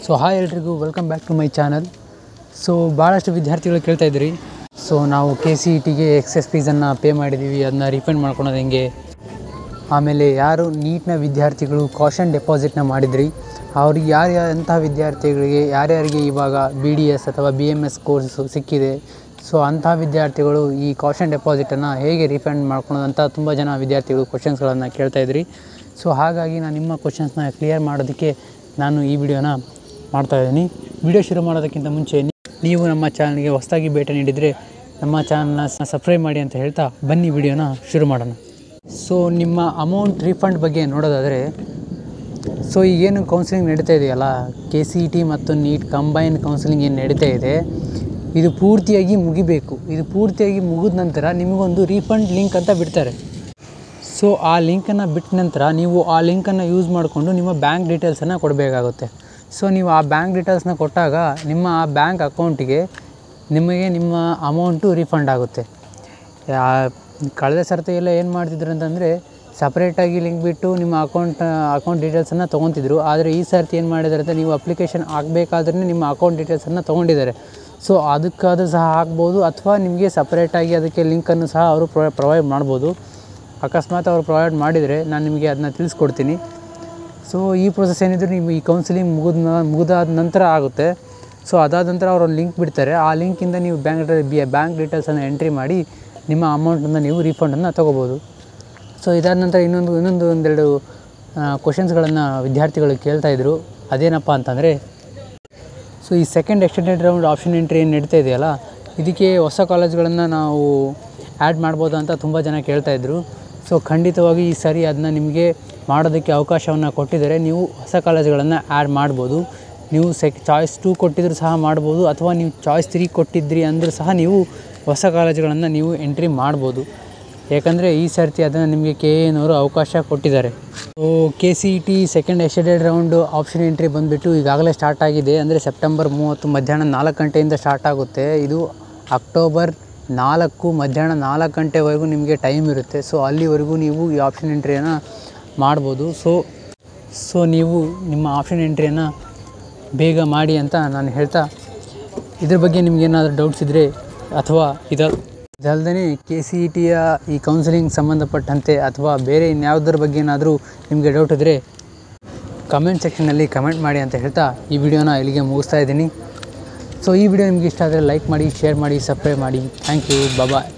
So hi ಎಲ್ರಿಗೂ welcome back to my channel. So ಭಾಳಷ್ಟು ವಿದ್ಯಾರ್ಥಿಗಳು ಕೇಳ್ತಾ ಇದ್ರಿ, ಸೊ ನಾವು KCETಗೆ ಎಕ್ಸೆಸ್ ಫೀಸನ್ನು ಪೇ ಮಾಡಿದ್ದೀವಿ, ಅದನ್ನ ರಿಫಂಡ್ ಮಾಡ್ಕೊಳೋದು ಹೆಂಗೆ. ಆಮೇಲೆ ಯಾರು ನೀಟ್ನ ವಿದ್ಯಾರ್ಥಿಗಳು ಕಾಷನ್ ಡೆಪಾಸಿಟ್ನ ಮಾಡಿದ್ರಿ, ಅವ್ರಿಗೆ ಎಂಥ ವಿದ್ಯಾರ್ಥಿಗಳಿಗೆ ಯಾರ್ಯಾರಿಗೆ ಇವಾಗ BDS ಅಥವಾ BMS ಕೋರ್ಸು ಸಿಕ್ಕಿದೆ, ಸೊ ಅಂಥ ವಿದ್ಯಾರ್ಥಿಗಳು ಈ ಕಾಷನ್ ಡೆಪಾಸಿಟನ್ನು ಹೇಗೆ ರಿಫಂಡ್ ಮಾಡ್ಕೊಳೋದಂತ ತುಂಬ ಜನ ವಿದ್ಯಾರ್ಥಿಗಳು ಕ್ವಶನ್ಸ್ಗಳನ್ನು ಕೇಳ್ತಾಯಿದ್ರಿ. ಸೊ ಹಾಗಾಗಿ ನಾನು ನಿಮ್ಮ ಕ್ವಶನ್ಸ್ನ ಕ್ಲಿಯರ್ ಮಾಡೋದಕ್ಕೆ ನಾನು ಈ ವಿಡಿಯೋನ ಮಾಡ್ತಾಯಿದ್ದೀನಿ. ವಿಡಿಯೋ ಶುರು ಮಾಡೋದಕ್ಕಿಂತ ಮುಂಚೆ ನೀವು ನಮ್ಮ ಚಾನಲ್ಗೆ ಹೊಸದಾಗಿ ಭೇಟಿ ನೀಡಿದರೆ ನಮ್ಮ ಚಾನಲ್ನ ಸಬ್ಸ್ಕ್ರೈಬ್ ಮಾಡಿ ಅಂತ ಹೇಳ್ತಾ ಬನ್ನಿ ವಿಡಿಯೋನ ಶುರು ಮಾಡೋಣ. ಸೊ ನಿಮ್ಮ ಅಮೌಂಟ್ ರೀಫಂಡ್ ಬಗ್ಗೆ ನೋಡೋದಾದರೆ, ಸೊ ಈಗೇನು ಕೌನ್ಸಿಲಿಂಗ್ ನಡೀತಾ ಇದೆಯಲ್ಲ, KCET ಮತ್ತು ನೀಟ್ ಕಂಬೈನ್ ಕೌನ್ಸಿಲಿಂಗ್ ಏನು ನಡೀತಾ ಇದೆ, ಇದು ಪೂರ್ತಿಯಾಗಿ ಮುಗಿಬೇಕು. ಇದು ಪೂರ್ತಿಯಾಗಿ ಮುಗಿದ ನಂತರ ನಿಮಗೊಂದು ರೀಫಂಡ್ ಲಿಂಕ್ ಅಂತ ಬಿಡ್ತಾರೆ. ಸೊ ಆ ಲಿಂಕನ್ನು ಬಿಟ್ಟ ನಂತರ ನೀವು ಆ ಲಿಂಕನ್ನು ಯೂಸ್ ಮಾಡಿಕೊಂಡು ನಿಮ್ಮ ಬ್ಯಾಂಕ್ ಡೀಟೇಲ್ಸನ್ನು ಕೊಡಬೇಕಾಗುತ್ತೆ. ಸೊ ನೀವು ಆ ಬ್ಯಾಂಕ್ ಡೀಟೇಲ್ಸ್ನ ಕೊಟ್ಟಾಗ ನಿಮ್ಮ ಆ ಬ್ಯಾಂಕ್ ಅಕೌಂಟಿಗೆ ನಿಮಗೆ ನಿಮ್ಮ ಅಮೌಂಟು ರೀಫಂಡ್ ಆಗುತ್ತೆ. ಕಳೆದ ಸರ್ತಿ ಎಲ್ಲ ಏನು ಮಾಡ್ತಿದ್ರು ಅಂತಂದರೆ, ಸಪ್ರೇಟಾಗಿ ಲಿಂಕ್ ಬಿಟ್ಟು ನಿಮ್ಮ ಅಕೌಂಟ್ ಡೀಟೇಲ್ಸನ್ನು ತೊಗೊತಿದ್ರು. ಆದರೆ ಈ ಸರ್ತಿ ಏನು ಮಾಡಿದ್ದಾರೆ ಅಂತ, ನೀವು ಅಪ್ಲಿಕೇಶನ್ ಹಾಕಬೇಕಾದ್ರೆ ನಿಮ್ಮ ಅಕೌಂಟ್ ಡೀಟೇಲ್ಸನ್ನು ತೊಗೊಂಡಿದ್ದಾರೆ. ಸೊ ಅದಕ್ಕಾದರೂ ಸಹ ಹಾಕ್ಬೋದು, ಅಥವಾ ನಿಮಗೆ ಸಪ್ರೇಟಾಗಿ ಅದಕ್ಕೆ ಲಿಂಕನ್ನು ಸಹ ಅವರು ಪ್ರೊವೈಡ್ ಮಾಡ್ಬೋದು. ಅಕಸ್ಮಾತ್ ಅವರು ಪ್ರೊವೈಡ್ ಮಾಡಿದರೆ ನಾನು ನಿಮಗೆ ಅದನ್ನ ತಿಳಿಸ್ಕೊಡ್ತೀನಿ. ಸೊ ಈ ಪ್ರೊಸೆಸ್ ಏನಿದ್ರು ನೀವು ಈ ಕೌನ್ಸಿಲಿಂಗ್ ಮುಗಿದಾದ ನಂತರ ಆಗುತ್ತೆ. ಸೊ ಅದಾದ ನಂತರ ಅವರು ಒಂದು ಲಿಂಕ್ ಬಿಡ್ತಾರೆ. ಆ ಲಿಂಕಿಂದ ನೀವು ಬ್ಯಾಂಕ್ ಡೀಟೇಲ್ಸನ್ನು ಎಂಟ್ರಿ ಮಾಡಿ ನಿಮ್ಮ ಅಮೌಂಟನ್ನು ನೀವು ರೀಫಂಡನ್ನು ತೊಗೋಬೋದು. ಸೊ ಇದಾದ ನಂತರ ಒಂದೆರಡು ಕ್ವಶನ್ಸ್ಗಳನ್ನು ವಿದ್ಯಾರ್ಥಿಗಳು ಕೇಳ್ತಾಯಿದ್ರು. ಅದೇನಪ್ಪ ಅಂತಂದರೆ, ಸೊ ಈ second extended round option entry ಏನು ನಡೀತಾ ಇದೆಯಲ್ಲ, ಇದಕ್ಕೆ ಹೊಸ ಕಾಲೇಜ್ಗಳನ್ನು ನಾವು ಆ್ಯಡ್ ಮಾಡ್ಬೋದು ಅಂತ ತುಂಬ ಜನ ಕೇಳ್ತಾಯಿದ್ರು. ಸೊ ಖಂಡಿತವಾಗಿ ಈ ಸರಿ ಅದನ್ನ ನಿಮಗೆ ಮಾಡೋದಕ್ಕೆ ಅವಕಾಶವನ್ನು ಕೊಟ್ಟಿದ್ದಾರೆ. ನೀವು ಹೊಸ ಕಾಲೇಜ್ಗಳನ್ನು ಆ್ಯಡ್ ಮಾಡ್ಬೋದು. ನೀವು ಚಾಯ್ಸ್ 2 ಕೊಟ್ಟಿದ್ರು ಸಹ ಮಾಡ್ಬೋದು, ಅಥವಾ ನೀವು ಚಾಯ್ಸ್ 3 ಕೊಟ್ಟಿದ್ರಿ ಅಂದರೂ ಸಹ ನೀವು ಹೊಸ ಕಾಲೇಜುಗಳನ್ನು ನೀವು ಎಂಟ್ರಿ ಮಾಡ್ಬೋದು. ಯಾಕಂದರೆ ಈ ಸರ್ತಿ ಅದನ್ನು ನಿಮಗೆ KANವರು ಅವಕಾಶ ಕೊಟ್ಟಿದ್ದಾರೆ. So KCET second extended round option entry ಬಂದುಬಿಟ್ಟು ಈಗಾಗಲೇ ಸ್ಟಾರ್ಟ್ ಆಗಿದೆ. ಅಂದರೆ ಸೆಪ್ಟೆಂಬರ್ 30 ಮಧ್ಯಾಹ್ನ 4 ಗಂಟೆಯಿಂದ ಸ್ಟಾರ್ಟ್ ಆಗುತ್ತೆ. ಇದು ಅಕ್ಟೋಬರ್ 4 ಮಧ್ಯಾಹ್ನ 4 ಗಂಟೆವರೆಗೂ ನಿಮಗೆ ಟೈಮ್ ಇರುತ್ತೆ. ಸೊ ಅಲ್ಲಿವರೆಗೂ ನೀವು ಈ ಆಪ್ಷನ್ ಎಂಟ್ರಿಯನ್ನು ಮಾಡ್ಬೋದು. ಸೊ ನೀವು ನಿಮ್ಮ ಆಪ್ಷನ್ ಎಂಟ್ರಿಯನ್ನು ಬೇಗ ಮಾಡಿ ಅಂತ ನಾನು ಹೇಳ್ತಾ, ಇದ್ರ ಬಗ್ಗೆ ನಿಮಗೇನಾದರೂ ಡೌಟ್ಸ್ ಇದ್ದರೆ, ಅಥವಾ ಇದಲ್ಲದೆ KCETಯ ಈ ಕೌನ್ಸಿಲಿಂಗ್ ಸಂಬಂಧಪಟ್ಟಂತೆ ಅಥವಾ ಬೇರೆ ಇನ್ಯಾವುದರ ಬಗ್ಗೆ ಏನಾದರೂ ನಿಮಗೆ ಡೌಟ್ ಇದ್ದರೆ ಕಮೆಂಟ್ ಸೆಕ್ಷನಲ್ಲಿ ಕಮೆಂಟ್ ಮಾಡಿ ಅಂತ ಹೇಳ್ತಾ ಈ ವಿಡಿಯೋನ ಇಲ್ಲಿಗೆ ಮುಗಿಸ್ತಾ ಇದ್ದೀನಿ. ಸೊ ಈ ವಿಡಿಯೋ ನಿಮಗೆ ಇಷ್ಟ ಆದರೆ ಲೈಕ್ ಮಾಡಿ, ಶೇರ್ ಮಾಡಿ, ಸಬ್ಸ್ಕ್ರೈಬ್ ಮಾಡಿ. Thank you. ಬಾಯ್.